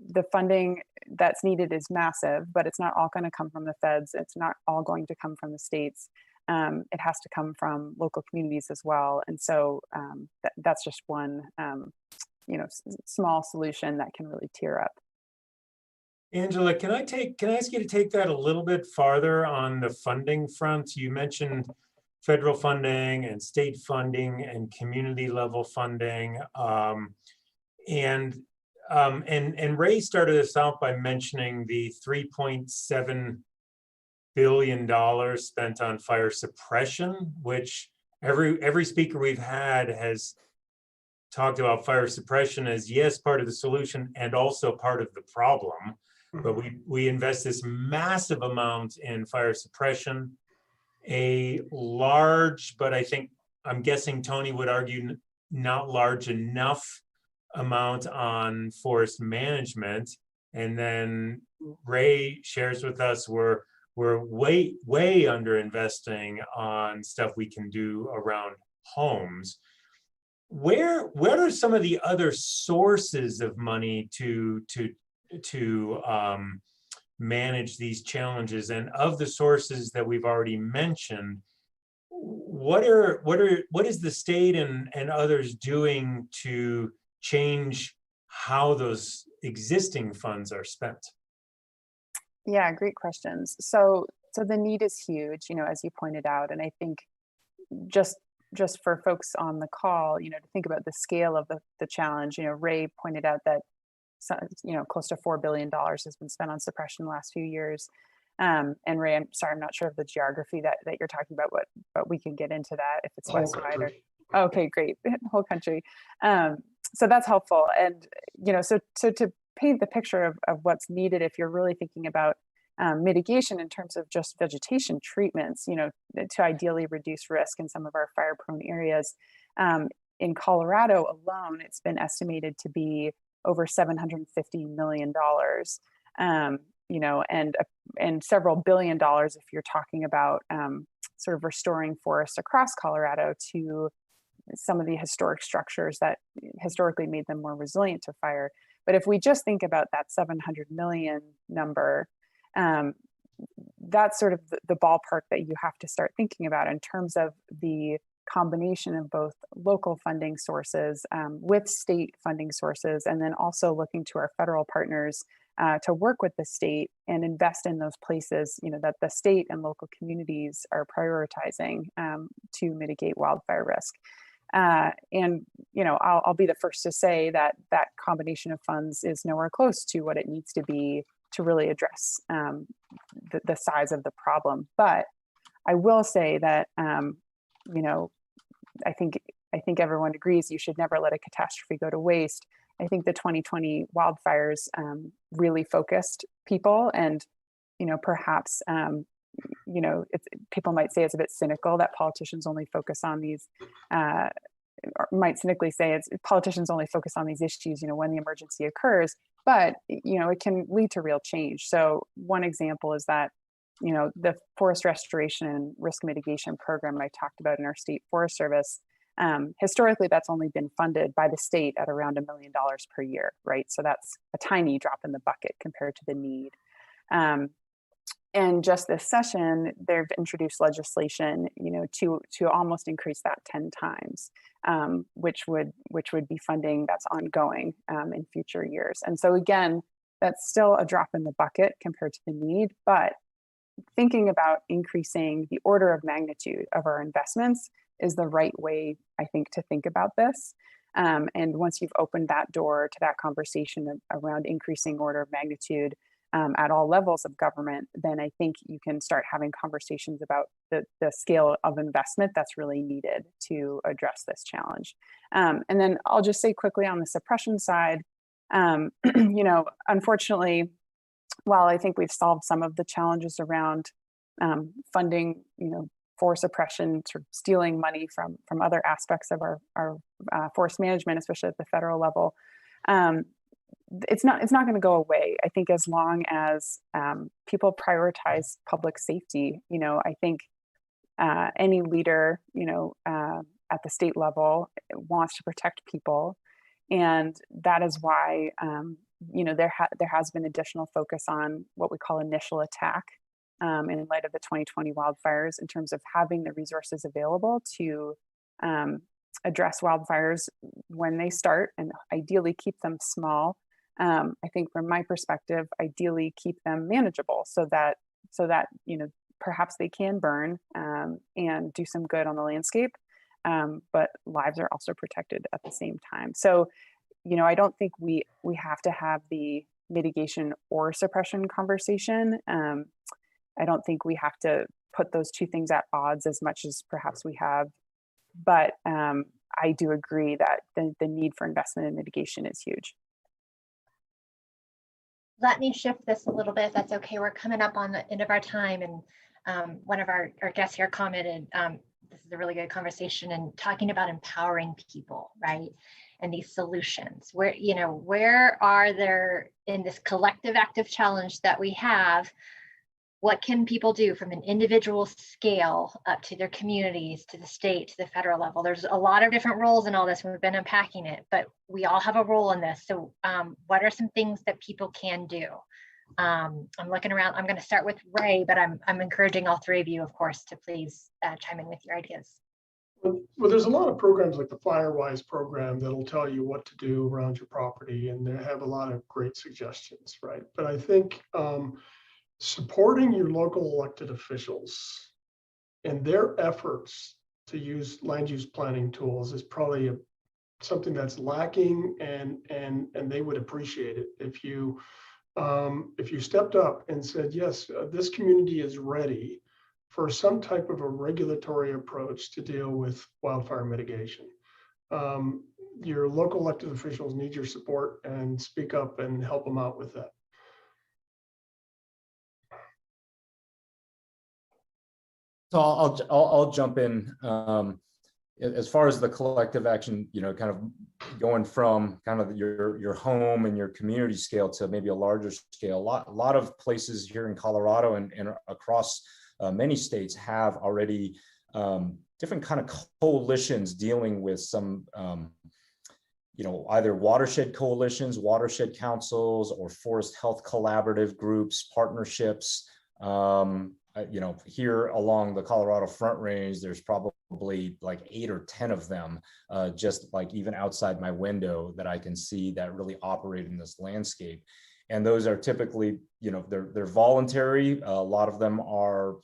the funding that's needed is massive, but it's not all going to come from the feds. It's not all going to come from the states. It has to come from local communities as well. And so that's just one, you know, small solution that can really tear up. Angela, can I ask you to take that a little bit farther on the funding front? You mentioned federal funding and state funding and community level funding. And Ray started us out by mentioning the $3.7 billion spent on fire suppression, which every speaker we've had has talked about fire suppression as, yes, part of the solution and also part of the problem. But we invest this massive amount in fire suppression, a large, but I'm guessing Tony would argue not large enough amount on forest management. And then Ray shares with us we're way under investing on stuff we can do around homes. Where are some of the other sources of money to manage these challenges? And of the sources that we've already mentioned, what is the state and others doing to change how those existing funds are spent? Yeah, great questions. So the need is huge, you know, as you pointed out, and I think just for folks on the call, you know, to think about the scale of the challenge. You know, Ray pointed out that, you know, close to $4 billion has been spent on suppression in the last few years. And Ray, I'm sorry, I'm not sure of the geography that you're talking about, but we can get into that if it's west-wide or. Okay, great, whole country. So that's helpful. And, you know, so to paint the picture of what's needed, if you're really thinking about mitigation in terms of just vegetation treatments, you know, to ideally reduce risk in some of our fire-prone areas. In Colorado alone, it's been estimated to be over $750 million, you know, and several billion dollars if you're talking about sort of restoring forests across Colorado to some of the historic structures that historically made them more resilient to fire. But if we just think about that 700 million number, that's sort of the ballpark that you have to start thinking about in terms of the combination of both local funding sources with state funding sources, and then also looking to our federal partners to work with the state and invest in those places, you know, that the state and local communities are prioritizing to mitigate wildfire risk. And I'll be the first to say that that combination of funds is nowhere close to what it needs to be to really address the size of the problem. But I will say that I think everyone agrees you should never let a catastrophe go to waste. I think the 2020 wildfires really focused people, and perhaps people might say it's a bit cynical that politicians only focus on these. Or might cynically say politicians only focus on these issues, when the emergency occurs, but it can lead to real change. So one example is that the forest restoration and risk mitigation program I talked about in our state forest service. Historically, that's only been funded by the state at around $1 million per year, right? So that's a tiny drop in the bucket compared to the need. And just this session, they've introduced legislation, to almost increase that 10 times, which would be funding that's ongoing in future years. And so again, that's still a drop in the bucket compared to the need, but thinking about increasing the order of magnitude of our investments is the right way, I think, to think about this. And once you've opened that door to that conversation around increasing order of magnitude at all levels of government, then I think you can start having conversations about the scale of investment that's really needed to address this challenge. And then I'll just say quickly on the suppression side, unfortunately, while I think we've solved some of the challenges around funding, forest suppression, sort of stealing money from other aspects of our forest management, especially at the federal level, it's not going to go away. I think as long as people prioritize public safety, I think any leader, at the state level wants to protect people, and that is why there has been additional focus on what we call initial attack in light of the 2020 wildfires, in terms of having the resources available to address wildfires when they start, and ideally keep them small. I think from my perspective, ideally keep them manageable so that perhaps they can burn and do some good on the landscape, but lives are also protected at the same time. So I don't think we have to have the mitigation or suppression conversation. I don't think we have to put those two things at odds as much as perhaps we have, but I do agree that the need for investment in mitigation is huge. Let me shift this a little bit, if that's okay. We're coming up on the end of our time, and one of our guests here commented, this is a really good conversation, and talking about empowering people, right? And these solutions, where are there in this collective active challenge that we have? What can people do from an individual scale up to their communities, to the state, to the federal level? There's a lot of different roles in all this. We've been unpacking it, but we all have a role in this. So what are some things that people can do? I'm looking around. I'm going to start with Ray, but I'm encouraging all three of you, of course, to please chime in with your ideas. Well, there's a lot of programs like the FireWise program that'll tell you what to do around your property, and they have a lot of great suggestions, right? But I think supporting your local elected officials and their efforts to use land use planning tools is probably something that's lacking, and they would appreciate it if you stepped up and said, yes, this community is ready for some type of a regulatory approach to deal with wildfire mitigation. Your local elected officials need your support, and speak up and help them out with that. So I'll jump in. As far as the collective action, kind of going from kind of your home and your community scale to maybe a larger scale. A lot of places here in Colorado and across many states have already different kind of coalitions dealing with some either watershed coalitions, watershed councils, or forest health collaborative groups, partnerships. Here along the Colorado Front Range, there's probably like 8 or 10 of them, just like even outside my window, that I can see that really operate in this landscape. And those are typically, they're voluntary. A lot of them are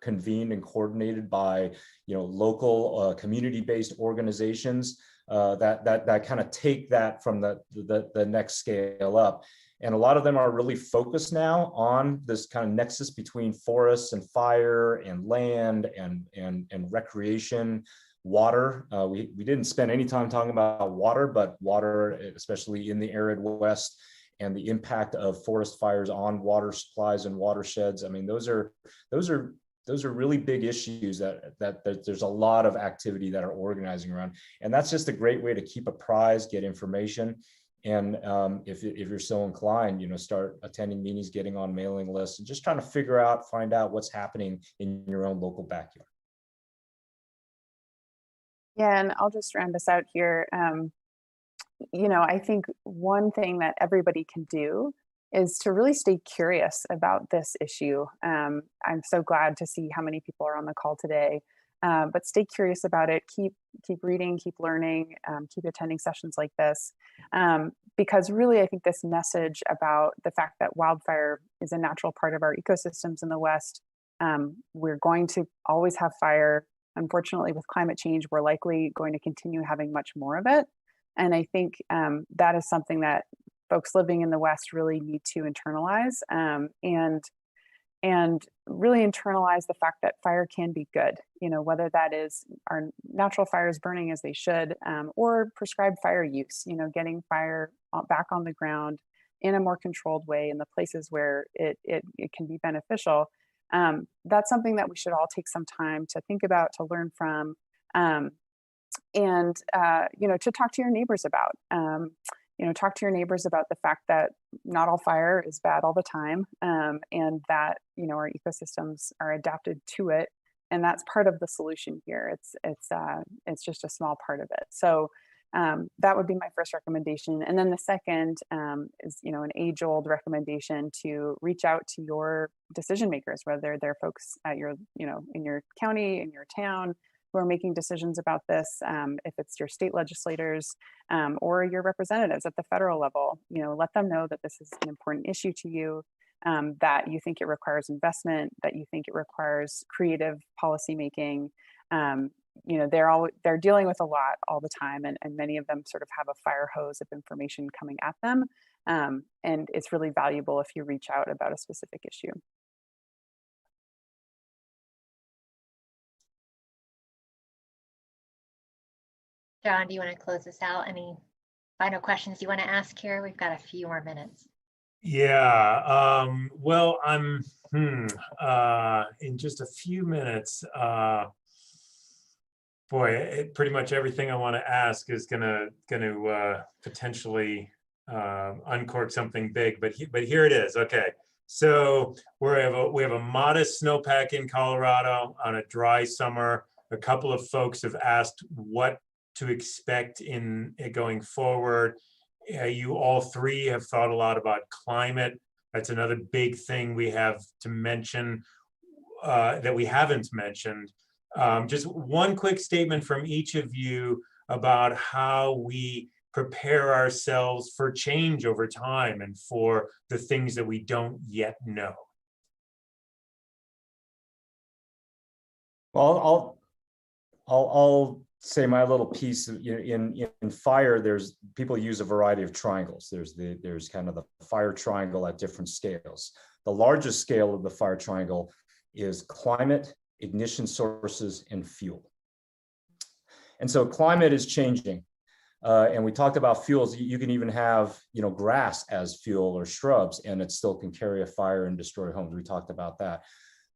convened and coordinated by, local community-based organizations that kind of take that from the next scale up. And a lot of them are really focused now on this kind of nexus between forests and fire and land and recreation, water. We didn't spend any time talking about water, but water, especially in the arid West, and the impact of forest fires on water supplies and watersheds. I mean, those are really big issues that there's a lot of activity that are organizing around. And that's just a great way to keep apprised, get information. And if you're so inclined, start attending meetings, getting on mailing lists, and just trying to find out what's happening in your own local backyard. Yeah, and I'll just round us out here. I think one thing that everybody can do is to really stay curious about this issue. I'm so glad to see how many people are on the call today. But stay curious about it. Keep reading, keep learning, keep attending sessions like this. Because really, I think this message about the fact that wildfire is a natural part of our ecosystems in the West, we're going to always have fire. Unfortunately, with climate change, we're likely going to continue having much more of it. And I think that is something that folks living in the West really need to internalize, and really internalize the fact that fire can be good, whether that is our natural fires burning as they should, or prescribed fire use, getting fire back on the ground in a more controlled way in the places where it can be beneficial. That's something that we should all take some time to think about, to learn from, and to talk to your neighbors about. Talk to your neighbors about the fact that not all fire is bad all the time, and that our ecosystems are adapted to it, and that's part of the solution here. It's just a small part of it. So that would be my first recommendation, and then the second is an age-old recommendation to reach out to your decision makers, whether they're folks at your in your county, in your town, who are making decisions about this, if it's your state legislators or your representatives at the federal level. Let them know that this is an important issue to you, that you think it requires investment, that you think it requires creative policymaking. They're dealing with a lot all the time, and many of them sort of have a fire hose of information coming at them. And it's really valuable if you reach out about a specific issue. John, do you want to close this out? Any final questions you want to ask here? We've got a few more minutes. Yeah, well, I'm in just a few minutes. Pretty much everything I want to ask is gonna potentially uncork something big, but here it is. Okay, so we have a modest snowpack in Colorado on a dry summer. A couple of folks have asked what to expect in going forward. You all three have thought a lot about climate. That's another big thing we have to mention that we haven't mentioned. Just one quick statement from each of you about how we prepare ourselves for change over time and for the things that we don't yet know. Well, I'll say my little piece. In fire, there's people use a variety of triangles. There's kind of the fire triangle at different scales. The largest scale of the fire triangle is climate, ignition sources, and fuel. And so climate is changing. And we talked about fuels. You can even have grass as fuel or shrubs, and it still can carry a fire and destroy homes. We talked about that.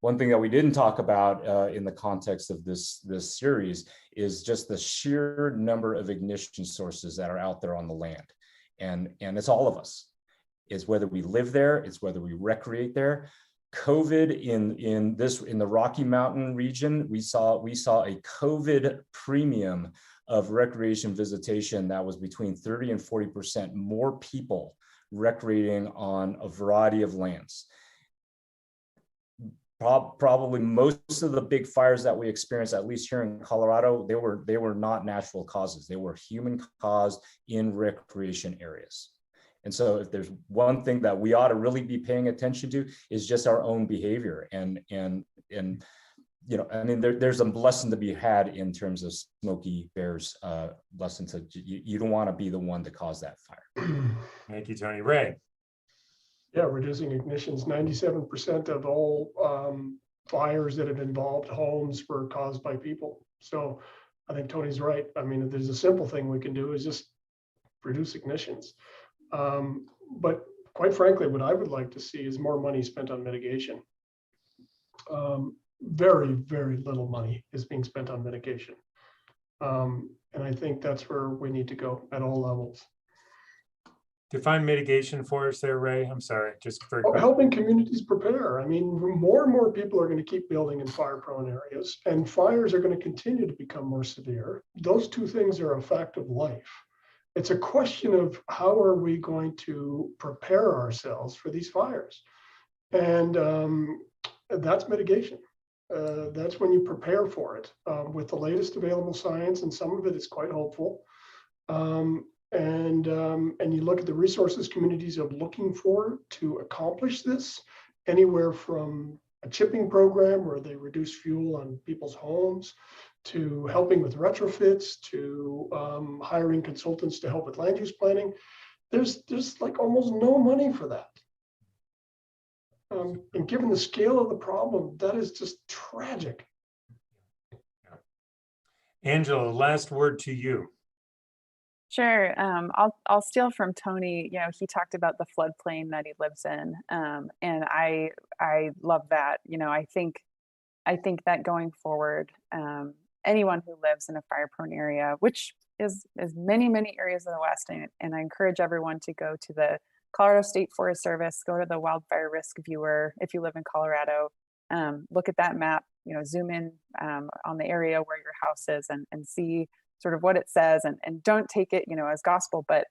One thing that we didn't talk about in the context of this series is just the sheer number of ignition sources that are out there on the land. And it's all of us. It's whether we live there, it's whether we recreate there. COVID in the Rocky Mountain region, we saw a COVID premium of recreation visitation that was between 30 and 40% more people recreating on a variety of lands. Probably most of the big fires that we experienced, at least here in Colorado, they were not natural causes. They were human caused in recreation areas. And so if there's one thing that we ought to really be paying attention to is just our own behavior and I mean, there's a lesson to be had in terms of Smokey Bear's lesson to you don't want to be the one to cause that fire. Thank you, Tony. Ray. Yeah, reducing ignitions. 97% of all fires that have involved homes were caused by people. So I think Tony's right. I mean, there's a simple thing we can do is just reduce ignitions. But quite frankly, what I would like to see is more money spent on mitigation. Very, very little money is being spent on mitigation. And I think that's where we need to go at all levels. Define mitigation for us there, Ray. I'm sorry, just very quick. Helping communities prepare. I mean, more and more people are going to keep building in fire-prone areas, and fires are going to continue to become more severe. Those two things are a fact of life. It's a question of how are we going to prepare ourselves for these fires? And that's mitigation. That's when you prepare for it with the latest available science, and some of it is quite hopeful. And you look at the resources communities are looking for to accomplish this, anywhere from a chipping program where they reduce fuel on people's homes, to helping with retrofits, to hiring consultants to help with land use planning. There's like almost no money for that. And given the scale of the problem, that is just tragic. Angela, last word to you. Sure. I'll steal from Tony. He talked about the floodplain that he lives in, and I love that. I think that going forward, anyone who lives in a fire-prone area, which is many areas of the West, and I encourage everyone to go to the Colorado State Forest Service, go to the Wildfire Risk Viewer if you live in Colorado, look at that map, zoom in on the area where your house is and see sort of what it says, and don't take it, as gospel, but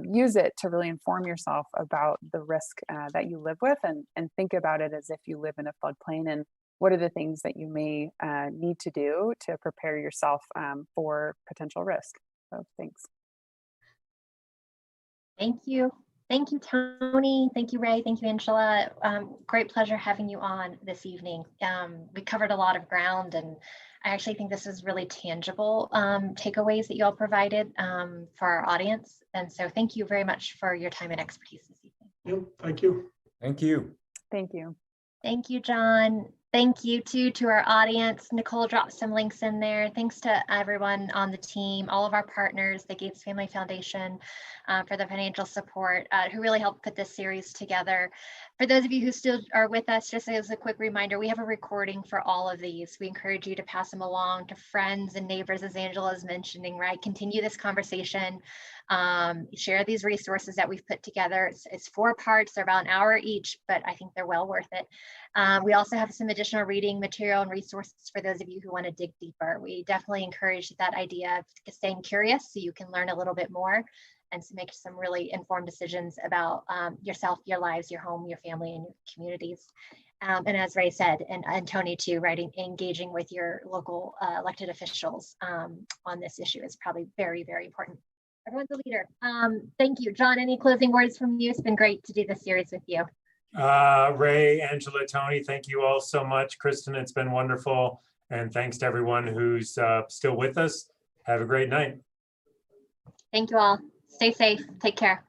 use it to really inform yourself about the risk that you live with, and think about it as if you live in a floodplain, and what are the things that you may need to do to prepare yourself for potential risk. So thanks. Thank you. Thank you, Tony. Thank you, Ray. Thank you, Angela. Great pleasure having you on this evening. We covered a lot of ground, and I actually think this is really tangible takeaways that you all provided for our audience. And so thank you very much for your time and expertise this evening. Yeah, thank you. Thank you. Thank you. Thank you, John. Thank you to our audience. Nicole dropped some links in there. Thanks to everyone on the team, all of our partners, the Gates Family Foundation, for the financial support, who really helped put this series together. For those of you who still are with us, just as a quick reminder, we have a recording for all of these. We encourage you to pass them along to friends and neighbors, as Angela is mentioning, right? Continue this conversation. Share these resources that we've put together. It's 4 parts, they're about an hour each, but I think they're well worth it. We also have some additional reading material and resources for those of you who want to dig deeper. We definitely encourage that idea of staying curious so you can learn a little bit more and to make some really informed decisions about yourself, your lives, your home, your family, and your communities. And as Ray said, and Tony too, right, engaging with your local elected officials on this issue is probably very, very important. Everyone's a leader. Thank you. John, any closing words from you? It's been great to do this series with you. Ray, Angela, Tony, thank you all so much. Kristen, it's been wonderful. And thanks to everyone who's still with us. Have a great night. Thank you all. Stay safe. Take care.